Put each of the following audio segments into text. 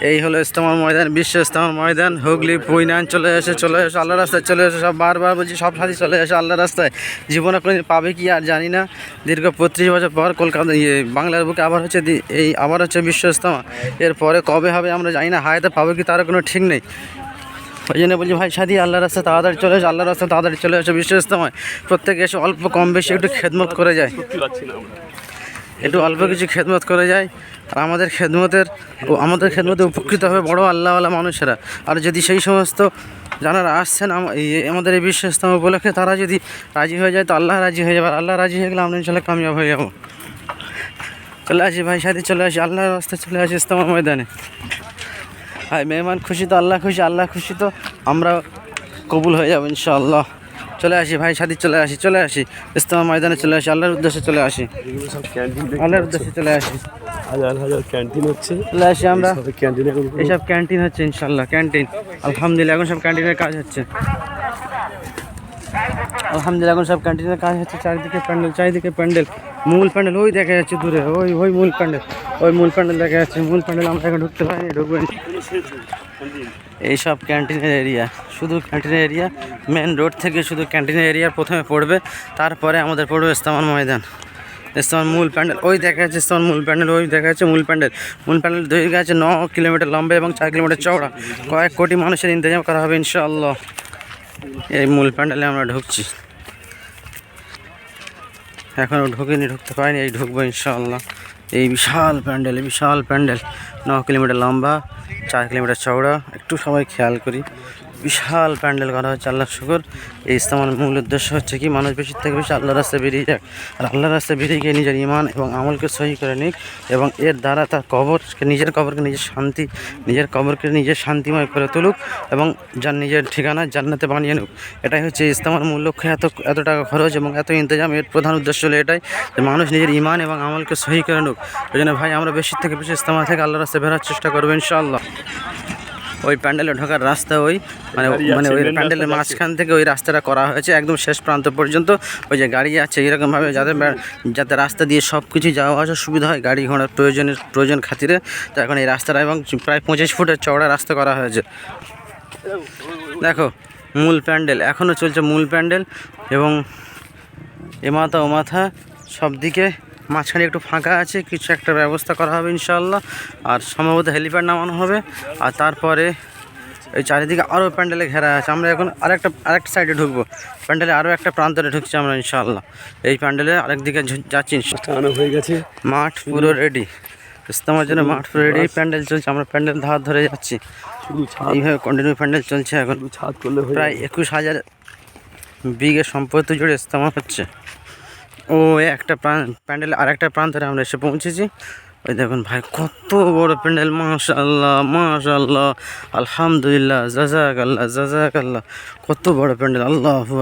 এই হলো ইজতেমার ময়দান, বিশ্ব ইজতেমার ময়দান। হুগলি পুইনান চলে এসে আল্লাহ রাস্তায় চলে এসে, সব বারবার বলছি সব সাথী চলে এসে আল্লাহ রাস্তায়। জীবনে কোনো পাবে কি আর জানি না। দীর্ঘ 35 বছর পর কলকাতা বাংলার বুকে আবার হচ্ছে আবার হচ্ছে বিশ্ব ইজতেমা। এরপরে কবে হবে আমরা জানি না, হায়াতে পাবো কি তারও কোনো ঠিক নেই। ওই জন্য বলছি ভাই সাথী আল্লাহ রাস্তায় তাড়াতাড়ি চলে এসে, আল্লাহ রাস্তায় তাড়াতাড়ি চলে এসে বিশ্ব ইজতেমায়। প্রত্যেকে এসে অল্প কম বেশি একটু খেদমত করে যায়, একটু অল্প কিছু খেদমত করে যায়। আর আমাদের খেদমতে উপকৃত হবে বড় আল্লাহওয়ালা মানুষেরা। আর যদি সেই সমস্ত যারা আসছেন আমাদের এই বিশ্ব ইজতেমা উপলক্ষে, তারা যদি রাজি হয়ে যায় তো আল্লাহ রাজি হয়ে যাবে। আর আল্লাহ রাজি হয়ে গেলে আমরা ইনশাল্লাহ কামিয়াব হয়ে যাবো। চলে আসি ভাই সাথে, চলে আসি আল্লাহর রাস্তায়, চলে আসি ইজতেমা ময়দানে। ভাই মেহমান খুশি তো আল্লাহ খুশি, আল্লাহ খুশি তো আমরা কবুল হয়ে যাবো ইনশাআল্লাহ। চলে আসি ভাই সাথী, চলে আসি ইজতেমা ময়দানে, চলে আসি আল্লাহর উদ্দেশ্যে, চলে আসি আল্লাহর উদ্দেশ্যে, চলে আসি। হাজার ক্যান্টিন হচ্ছে, চলে আসি আমরা। ক্যান্টিনে এইসব ক্যান্টিন হচ্ছে ইনশাল্লাহ, ক্যান্টিন আলহামদুলিল্লাহ এখন সব ক্যান্টিনের কাজ হচ্ছে। আলহামদুলিল্লাহ এখন সব ক্যান্টিনের কাজ হচ্ছে। চারিদিকে প্যান্ডেল, মূল প্যান্ডেল ওই দেখা যাচ্ছে দূরে, ওই মূল প্যান্ডেল দেখা যাচ্ছে। মূল প্যান্ডেল আমরা এখন ঢুকতে পারিনি, ঢুকবেন। এইসব ক্যান্টিনের এরিয়া, শুধু ক্যান্টিনের এরিয়া, মেন রোড থেকে শুধু ক্যান্টিনের এরিয়া প্রথমে পড়বে, তারপরে আমাদের পড়বে ইজতেমার ময়দান। ইজতেমার মূল প্যান্ডেল ওই দেখা যাচ্ছে, ইজতেমার মূল প্যান্ডেল ওই দেখা যাচ্ছে। মূল প্যান্ডেল দৈর্ঘ্য আছে 9 কিলোমিটার লম্বা এবং 4 কিলোমিটার চওড়া। কয়েক কোটি মানুষের ইন্তজাম করা হবে ইনশাআল্লাহ। এই মূল প্যান্ডেলে আমরা ঢুকছি, এখনও ঢুকতে পারিনি, এই ঢুকবো ইনশাআল্লাহ। এই বিশাল প্যান্ডেল 9 কিলোমিটার লম্বা, 4 কিলোমিটার চওড়া। একটু সবাই খেয়াল করি, বিশাল প্যান্ডেল করা হচ্ছে। আল্লাহ শুকর। এই ইজতেমার মূল উদ্দেশ্য হচ্ছে কি, মানুষ বেশি থেকে বেশি আল্লাহর রাস্তায় বেরিয়ে যাক, আর আল্লাহর রাস্তায় বেরিয়ে গিয়ে নিজের ঈমান এবং আমলকে সহি করে নিক, এবং এর দ্বারা তার নিজের কবরকে নিজের শান্তিময় করে তুলুক, এবং নিজের ঠিকানা জান্নাতে বানিয়ে নিক। এটাই হচ্ছে ইজতেমার মূল লক্ষ্য। এত টাকা খরচ এবং এত ইন্তজাম, এর প্রধান উদ্দেশ্য হলো এটাই যে মানুষ নিজের ঈমান এবং আমলকে সহি করে নিক। ওই জন্য ভাই আমরা বেশি থেকে বেশি ইজতেমা থেকে আল্লাহর রাস্তায় বেরোর চেষ্টা করবো ইনশাআল্লাহ। ওই প্যান্ডেলে ঢোকার রাস্তা ওই ওই প্যান্ডেলের মাঝখান থেকে ওই রাস্তাটা করা হয়েছে একদম শেষ প্রান্ত পর্যন্ত। ওই যে গাড়ি আছে এরকমভাবে যাতে রাস্তা দিয়ে সব কিছু যাওয়া আসার সুবিধা হয়, গাড়ি ঘোড়ার প্রয়োজন খাতিরে। তো এখন এই রাস্তাটা এবং প্রায় 25 ফুটের চওড়া রাস্তা করা হয়েছে। দেখো মূল প্যান্ডেল এখনও চলছে, মূল প্যান্ডেল এবং এমাথা ওমাথা সব দিকে। মাঝখানে একটু ফাঁকা আছে, কিছু একটা ব্যবস্থা করা হবে ইনশাআল্লাহ। আর সম্ভবত হেলিপ্যাড নামানো হবে। আর তারপরে এই চারিদিকে আরও প্যান্ডেলে ঘেরা আছে। আমরা এখন আরেকটা সাইডে ঢুকবো, প্যান্ডেলে আরও একটা প্রান্তরে ঢুকছি আমরা ইনশাআল্লাহ। এই প্যান্ডেলে আরেকদিকে যাচ্ছি, হয়ে গেছে, মাঠ পুরো রেডি ইজতেমার জন্য, মাঠ পুরো রেডি। প্যান্ডেল চলছে, আমরা প্যান্ডেল ধার ধরে যাচ্ছি। এইভাবে কন্টিনিউ প্যান্ডেল চলছে। এখন প্রায় 21,000 বিঘে সম্পত্তি জুড়ে ইজতেমা হচ্ছে। ও একটা প্যান্ডেল আর একটা প্রান্তরে আমরা এসে পৌঁছেছি। ওই দেখুন ভাই কত বড় প্যান্ডেল, মাশাআল্লাহ আলহামদুলিল্লাহ, জাযাকাল্লাহ। কত বড় প্যান্ডেল, আল্লাহু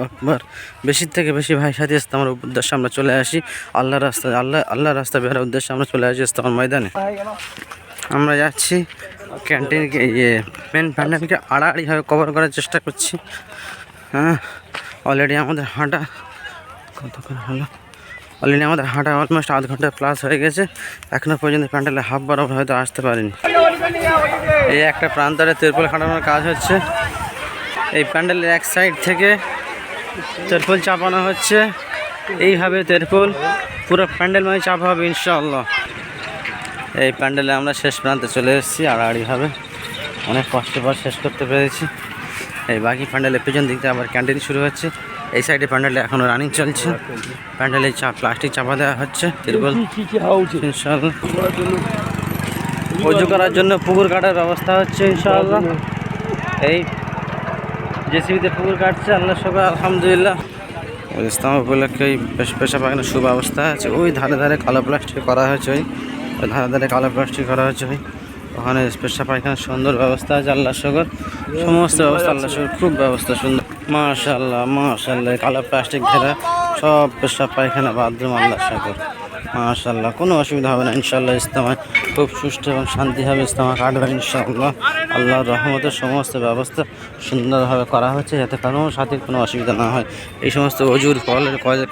আকবার। বেশির থেকে বেশি ভাই সাথে ইজতেমার উদ্দেশ্যে আমরা চলে আসি আল্লাহর রাস্তা বেরোর উদ্দেশ্যে আমরা চলে আসি ইজতেমার ময়দানে। আমরা যাচ্ছি ক্যান্টিনকে, মেন প্যান্ডেলকে আড়াআড়িভাবে কভার করার চেষ্টা করছি। হ্যাঁ অলরেডি আমাদের হাঁটা অলমোস্ট আধ ঘন্টা প্লাস হয়ে গেছে। এখনও পর্যন্ত প্যান্ডেলে হাফ বরাবর হয়তো আসতে পারিনি। এই একটা প্রান্তরে তিরপল খাটানোর কাজ হচ্ছে। এই প্যান্ডেলের এক সাইড থেকে তিরপল চাপানো হচ্ছে। এইভাবে তিরপল পুরো প্যান্ডেল মানে চাপা হবে ইনশাআল্লাহ। এই প্যান্ডেলে আমরা শেষ প্রান্তে চলে এসেছি আড়াআড়িভাবে, অনেক কষ্টের পর শেষ করতে পেরেছি। এই বাকি প্যান্ডেলের পেছন দিক থেকে আবার ক্যান্টিন শুরু হচ্ছে। এই সাইডে প্যান্ডেলে এখনও রানিং চলছে। প্যান্ডেলে প্লাস্টিক চাপা দেওয়া হচ্ছে তিরপল ইনশাআল্লাহ। অজু করার জন্য পুকুর কাটার ব্যবস্থা হচ্ছে ইনশাআল্লাহ। এই জেসিবিতে পুকুর কাটছে আল্লাহ শুকর আলহামদুলিল্লাহ। ইজতেমা উপলক্ষে পেশা পায়খানার সুব্যবস্থা আছে। ওই ধারে কালো প্লাস্টিক করা হয়েছে, ওই ধারে কালো প্লাস্টিক করা হয়েছে। ওখানে পেশা পায়খানার সুন্দর ব্যবস্থা আছে আল্লাহ শুকর। সমস্ত ব্যবস্থা আল্লাহ শুকর, খুব ব্যবস্থা সুন্দর। মাশাআল্লাহ কালো প্লাস্টিক ঘেরা সব পেশাব পায়খানা বাথরুম আল্লাহ সাগর মাশাআল্লাহ, কোনো অসুবিধা হবে না ইনশাআল্লাহ। ইজতেমায় খুব সুষ্ঠু এবং শান্তি হবে, ইজতেমা কাটবে ইনশাআল্লাহ। আল্লাহর রহমতের সমস্ত ব্যবস্থা সুন্দরভাবে করা হচ্ছে, যাতে কারো সাথে কোনো অসুবিধা না হয়। এই সমস্ত অজুর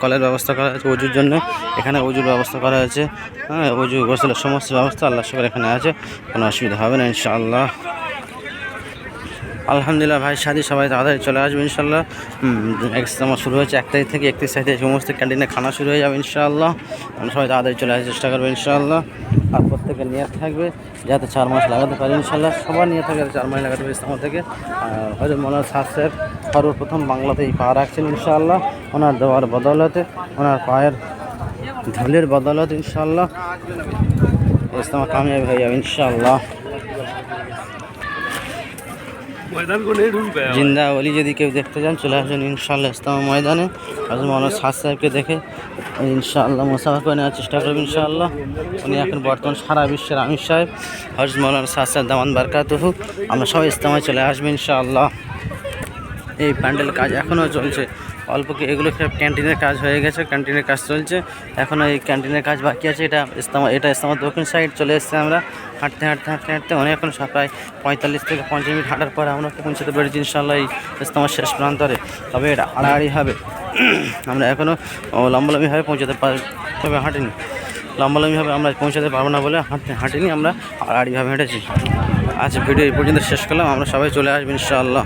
কলের ব্যবস্থা করা হয়েছে অজুর জন্য, এখানে অজুর ব্যবস্থা করা হয়েছে। হ্যাঁ, অজু গোসলের সমস্ত ব্যবস্থা আল্লাহ সাগর এখানে আছে, কোনো অসুবিধা হবে না ইনশাআল্লাহ। আলহামদুলিল্লাহ ভাই শাদি সবাই তাড়াতাড়ি চলে আসবে ইনশাআল্লাহ। ইজতেমা শুরু হয়েছে 1 তারিখ থেকে 31 তারিখ থেকে সমস্ত ক্যান্টিনে খানা শুরু হয়ে যাবে ইনশাআল্লাহ। আমরা সবাই তাড়াতাড়ি চলে আসার চেষ্টা করবো ইনশাআল্লাহ। আর প্রত্যেকের নিয়ত থাকবে যাতে 4 মাস লাগাতে পারি ইনশাআল্লাহ। সবার নিয়ে থাকে 4 মাস লাগাতে পারি ইজতেমা থেকে। আর হযরত মাওলানা সাদ সাহেব সর্বপ্রথম বাংলাতে এই পা রাখছেন ইনশাআল্লাহ। ওনার দেওয়ার বদৌলতে, ওনার পায়ের ধুলের বদৌলতে ইনশাআল্লাহ ইজতেমা কামিয়াব হয়ে যাবে ইনশাআল্লাহ। ময়দান को नहीं ढूंढ पाया জিন্দা ওলি যদি কেউ দেখতে চান চলে আসেন ইনশাআল্লাহ ইজতেমা ময়দানে। হযরত মাওলানা সাদ সাহেবকে দেখে ইনশাআল্লাহ মুসাফা করে নেওয়ার চেষ্টা করবেন ইনশাআল্লাহ। উনি এখন বর্তমান সারা বিশ্বের আমির সাহেব হযরত মাওলানা সাদ সাহেব দামান বারকাতুহু। আমরা সবাই ইজতেমায় চলে আসবো ইনশাআল্লাহ। এই প্যান্ডেল কাজ এখনও চলছে, অল্প কি এগুলো সব ক্যান্টিনের কাজ হয়ে গেছে, ক্যান্টিনের কাজ চলছে, এখনও এই ক্যান্টিনের কাজ বাকি আছে। এটা ইজতেমার দক্ষিণ সাইড চলে এসেছে। আমরা হাঁটতে অনেকক্ষণ প্রায় 45 থেকে 50 মিনিট হাঁটার পরে আমরা পৌঁছাতে পেরেছি ইনশাআল্লাহ এই ইজতেমার শেষ প্রান্তরে। তবে এটা আড়াআড়ি হবে, আমরা এখনও লম্বালম্বিভাবে পৌঁছাতে তবে হাঁটিনি, লম্বালম্বিভাবে আমরা পৌঁছাতে পারবো না বলে হাঁটিনি, আমরা আড়াআড়িভাবে হেঁটেছি। আচ্ছা, ভিডিও এই পর্যন্ত শেষ করলাম, আমরা সবাই চলে আসবো ইনশাআল্লাহ।